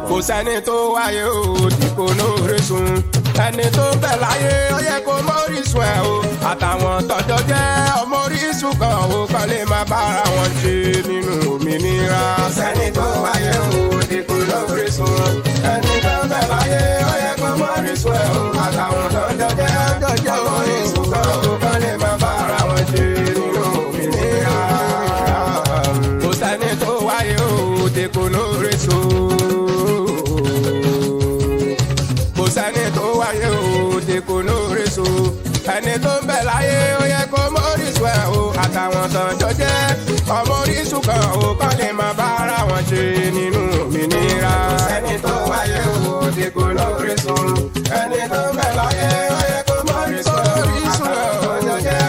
kò sẹ́ni tó wáyé o tí kò lórísun ẹni tó bẹ̀ láyé ó yẹ kó mórísun ẹ̀ o àtàwọn tọ́jọ́ jẹ́ ọmọ orísun kan o kan lè má bára wọn ṣe nínú òmìnira. kò sẹ́ni tó wáyé o tí kò lórísun ẹni tó bẹ̀ láyé ó yẹ kó mórísun ẹ̀ o àtàwọn tọ́jọ́ jẹ́ ọmọ orísun kan o kan lè má bára wọn ṣe nínú òmìnira. kò sẹ́ni tó wáyé o tí kò lórísun. sẹ́ni tó wáyé o tí kò lóríṣu ẹni tó ń bẹ láyé ó yẹ kó móríṣu ẹ̀ o àtàwọn tọ́jọ́ jẹ́ ọmọ oríṣu kan o kán lè máa bára wọn ṣe nínú òmìnira. sẹ́ni tó wáyé o tí kò lóríṣu ẹni tó ń bẹ láyé ó yẹ kó móríṣu ẹ̀ o àtàwọn tọ́jọ́ jẹ́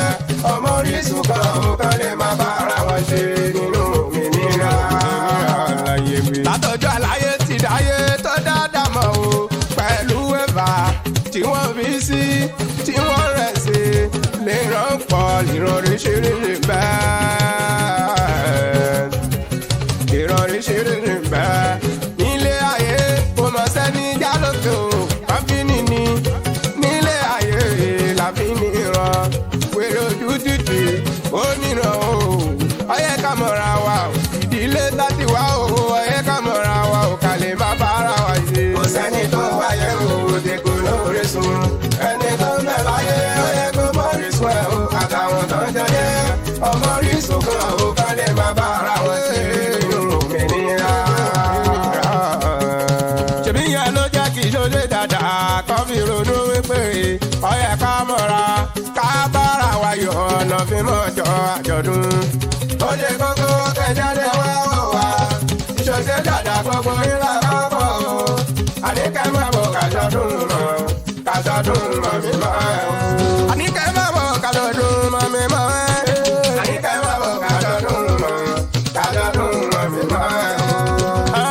ọmọ oríṣu kan o kán lè máa bára wọn ṣe nínú òmìnira. látọjọ́ àlàyé ti dáyé tó dáadáa mọ́ o tí wọ́n fi sí tí wọ́n rẹ̀ sí lè rán pọ̀ ìrọ̀rí ṣeré bẹ́ẹ̀. ìrọ̀rí ṣeré bẹ́ẹ̀. nílé ayé kò mọ̀ sẹ́ni jálòkè o káfíìnì ni nílé ayé làfi níran wèrè ojú títì ó níran o ọyẹ ká mọ̀ra wa o ìdílé láti wá o ọyẹ ká mọ̀ra wa o ká lè má bára wa ṣe. kò sẹ́ni tó wáyé o tí kò lórísun ẹni tó ń bẹ láyé ó yẹ kó mórísun ẹ̀ o àtàwọn tó ń jọjẹ́ ọmọ orísun kan o kán lè má bára wọn ṣe nínú òmìnira. ṣèbí yẹn ló jẹ́ kí ṣoṣe dáadáa kán fi ronú wípé ó yẹ ká mọ̀ra ká bára wa yọ̀ ọ̀nà fi mọ̀ jọ àjọ̀dún. ó ṣe kókó kẹjáde wá wò wá ìṣòṣe dáadáa gbogbo ìlà kọ́kọ́ o àníkẹ́ má bọ̀ kájọ̀dún mọ́ kájọ̀dún mọ́ mi mọ́ ẹ̀ o. àníkẹ́ má bọ̀ kájọ̀dún mọ́ mi mọ́ ẹ̀. àníkẹ́ má bọ̀ kájọ̀dún mọ́ mi mọ́ ẹ̀ o.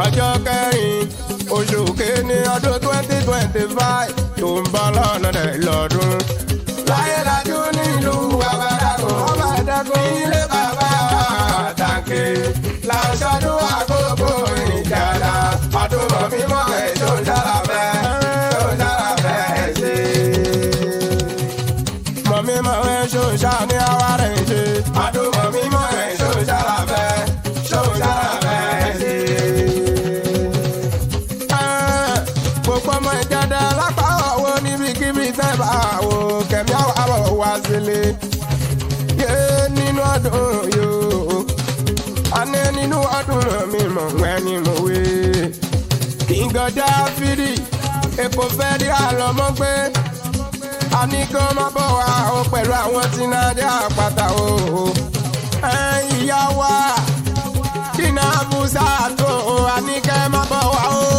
ọjọ́ kẹrin oṣù kìíní ọdún 2025 tó ń bọ̀ lọ́nà dẹ̀ lọ́dún. láyé lajú nílùú Àbádágún ilé bàbá àtàkè làṣọdún àkókò Ìjàdá ọdún mọ̀ mímọ́ ẹ̀ tó ń dára bẹ́ẹ̀ ṣe. mọ̀ mímọ́ ẹ̀ ṣó ń ṣá ní àwa rẹ̀ ṣe. ọdún mọ̀ mímọ́ ẹ̀ ṣó ń dára bẹ́ẹ̀ ṣe. gbogbo ọmọ Ìjàdá lápá ọ̀wọ́ níbikíbi tẹ́ bá wò kẹ̀mí àwọ̀ wá sílé. nínú ọdún yóò àní nínú ọdún mi mọ̀ wẹ́ni mo wé. King Dáfídì epo fẹ́ dí àlọ́mọ́ gbé. àní kó má bọ̀ wá o pẹ̀lú àwọn tí náà dé àpáta o. ìyá wa dínà bùsà tó o àní kẹ́ má bọ̀ wá o.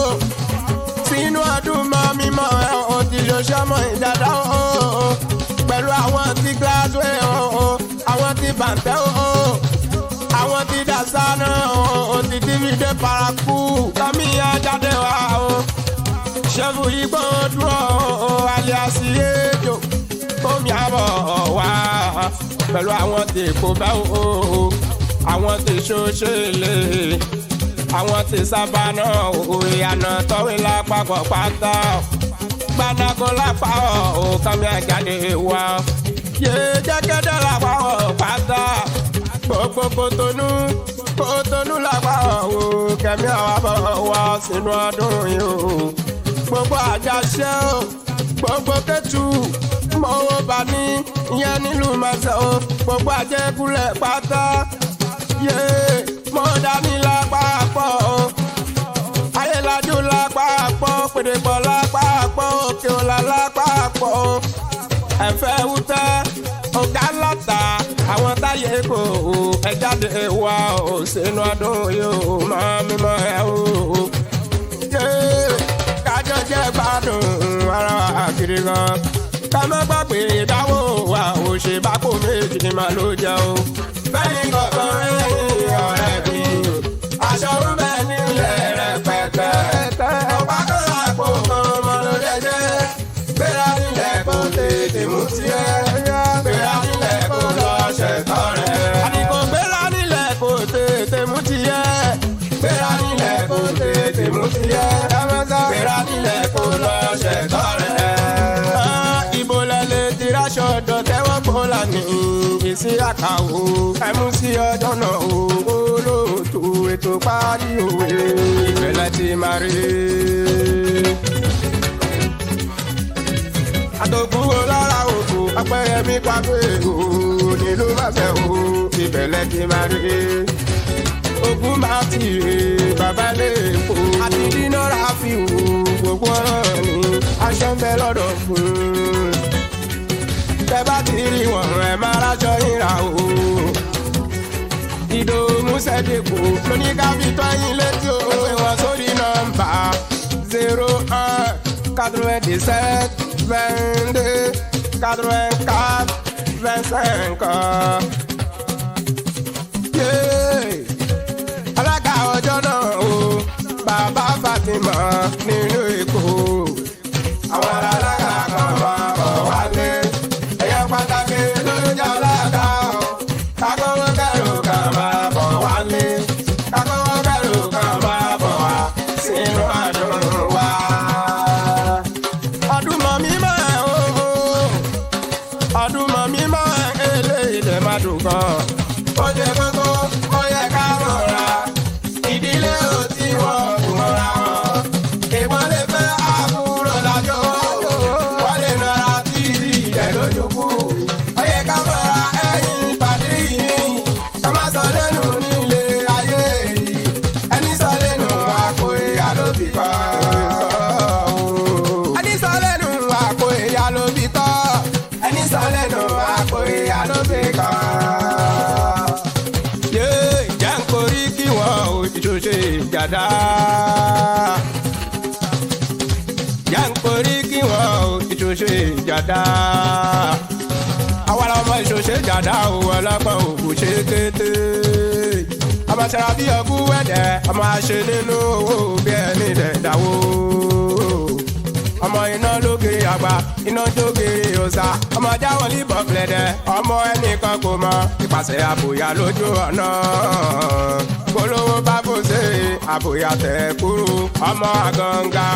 sínú ọdún mọ́ mímọ́ ẹ̀ o ti ṣoṣọ́ mọ́ Ìjàdá o. pẹ̀lú àwọn tí gíláàsì o àwọn tí bàǹtẹ́ o àwọn tí dasana o ti dvd paraku kàmí ajáde wa o ṣẹ́fù igbó dúró o aliasi ejò omi àbọ̀ wá pẹ̀lú àwọn tí kò bá o àwọn tí ṣoṣèlè àwọn tí sábàánà o ìyànà tọ́wé lápapọ̀ pátá gbadako lápá o kàmí ajáde wa yé jẹ́gẹ́dẹ́ lápá o pátá gbogbo kòtónú lápá o kẹ̀mí àwọn àbọ̀ wá sínú ọdún yìí o gbogbo àjàṣe o gbogbo kẹtù mọ́wọ́ bá ní ìyẹn nílùú mẹ́sẹ̀ o gbogbo àjẹkùlẹ̀ pátá yé mọ́dání lápá pọ̀ o ayélajú lápá pọ̀ pèdèpọ̀ lápá pọ̀ òkè ọ̀la lápá pọ̀ o ẹ̀fẹ́ wútẹ́ ọ̀gá láta àwọn táyé kò ẹ jáde wá o sínú ọdún yóò máa mímọ́ ẹ o. kájọ jẹ́ gbádùn ara wa kiri gan. ká má gbàgbé ìdáwó wa ò ṣe bá kó méjì ní màá ló jẹ o. bẹ́ẹ̀ni kọ̀ọ̀kan rẹ̀ ọ̀rẹ́ mi aṣọ ń bẹ nílẹ̀ rẹpẹtẹ. ọ̀pá tó lápò kan mọ́ ló dẹ́jẹ́. gbéra nílẹ̀ kó tètè mú tiẹ̀. gbéra nílẹ̀ kó lọ ṣẹ̀tọ́ rẹ̀. àdìgbò gbéra nílẹ̀ kó sí àkàwò ẹmú sí ọjọ́ náà o olóòtú ètò parí òwe ìbẹ̀lẹ̀ ti máa rí. àtòkùwò lára òkú apẹ̀rẹ̀ mi pàgbé o nílùú bàbẹ̀ o ìbẹ̀lẹ̀ ti máa rí. ogun máa ti rè bàbá lè po àti dínàrà fi wò gbogbo ọ̀rọ̀ ni aṣọ ń bẹ lọ́dọ̀ fún un. tẹ bá ti rí wọn ẹ máa rájọ ìrà o. ìdòwú sẹ́dẹ̀kù lóní káfíńtọ́ yín létí o. ẹ pè wọ́n sórí nọ́mbà 01 97 22 84 25. alága ọjọ́ náà o bàbá Fatima nínú Èkó. àwọn alága kan máa bọ̀ wálé ẹ̀yẹ pàtàkì ló jẹ́ alága o. kakọ́wọ́ kẹrù kan máa bọ̀ wálé kakọ́wọ́ kẹrù kan máa bọ̀ wá sínú àdùn wa. ọdún mọ̀ mímọ́ ẹ̀ o ọdún mọ̀ mímọ́ ẹ̀ eléyìí lè má dùn gan. ó jẹ́ kókó ó yẹ ká rọra ìdílé ò tí wọ́n kò mọ́ra wọn. ìbọn lè fẹ́ àbúrò lájọ́ wọ́n lè nara títí ẹ̀ lójú kú. ó yẹ ká mọ́ra ẹ̀yìn pàdé yìí ká má sọ lẹ́nu nílé ayé yìí ẹni sọ lẹ́nu àpò ìyá ló fi kọ́. ẹni sọ lẹ́nu àpò ìyá ló fi kọ́. ẹni sọ lẹ́nu àpò ìyá ló fi kọ́. Ìṣòṣe Ìjàdá yankori kí wọn o ìṣòṣe Ìjàdá àwa lọmọ ìṣòṣe Ìjàdá o ọlọ́gbọ́n òkú ṣe kété ọmọ ṣẹra bí ọkú wẹ̀dẹ̀ ọmọ àṣẹ nínú owó bí ẹni dẹ̀dáwó ọmọ iná lókèrè àgbà iná jókèrè ọ̀sà ọmọ jáwọ́ líbọ̀ pẹ̀lẹ́dẹ̀ ọmọ ẹnìkan kò mọ ìpàṣẹ àbòyá lójú ọ̀nà polówó bá bó ṣe àbòyá tẹ̀ kúrú ọmọ àgàngà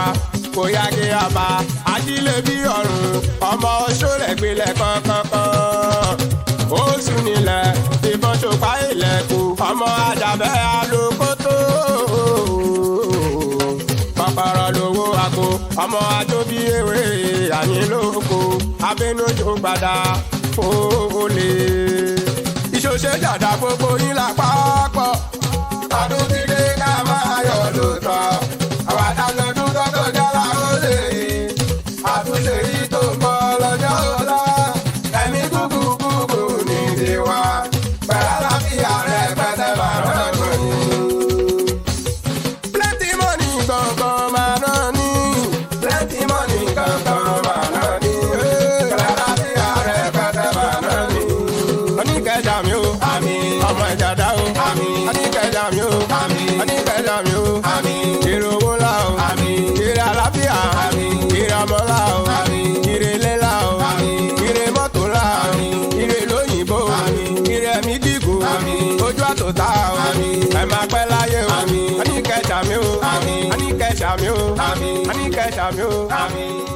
kò yá kí a bá ajílẹ̀ bí ọ̀run ọmọ ṣọlẹ̀gbẹ̀lẹ̀ kankankan ó sùn nílẹ̀ ìbọn ṣòpá ilẹ̀kùn ọmọ àjàbẹ́ alókótó kọ́kọ́rọ́ lówó àgbo ọmọ àjò bí ewé àyín lóko abẹnujó gbàdá fòlè ìṣòṣe Ìjàdá gbogbo yín lápapọ̀ ọdún tí dé ká máa yọ̀ lóòótọ́ àwọn àtàlọ́dún tó kọjá láwọn lè àtúnṣe yìí tó ń bọ̀ lọ́jọ́ ọ̀la ẹ̀mí kúkúkú ní tiwa pẹ̀lú àlàáfíà rẹ̀ pẹ̀tẹ́ máa rán ní. plenty money gangan máa rán ní. plenty money gangan máa rán ní. pẹ̀lú àlàáfíà rẹ̀ pẹ̀tẹ́ máa rán ní. oníkẹjà mi o ọmọ Ìjàdá o oníkẹjà mi o oníkẹjà mi o èrè owó ńlá o èrè àlàáfíà èrè ọmọlá o èrè lélá o èrè mọ́tò ńlá o èrè lóyìnbó èrè ẹ̀mí gígùn ojú àtòtá o ẹ máa pẹ́ láyé o oníkẹjà mi o oníkẹjà mi o oníkẹjà mi o.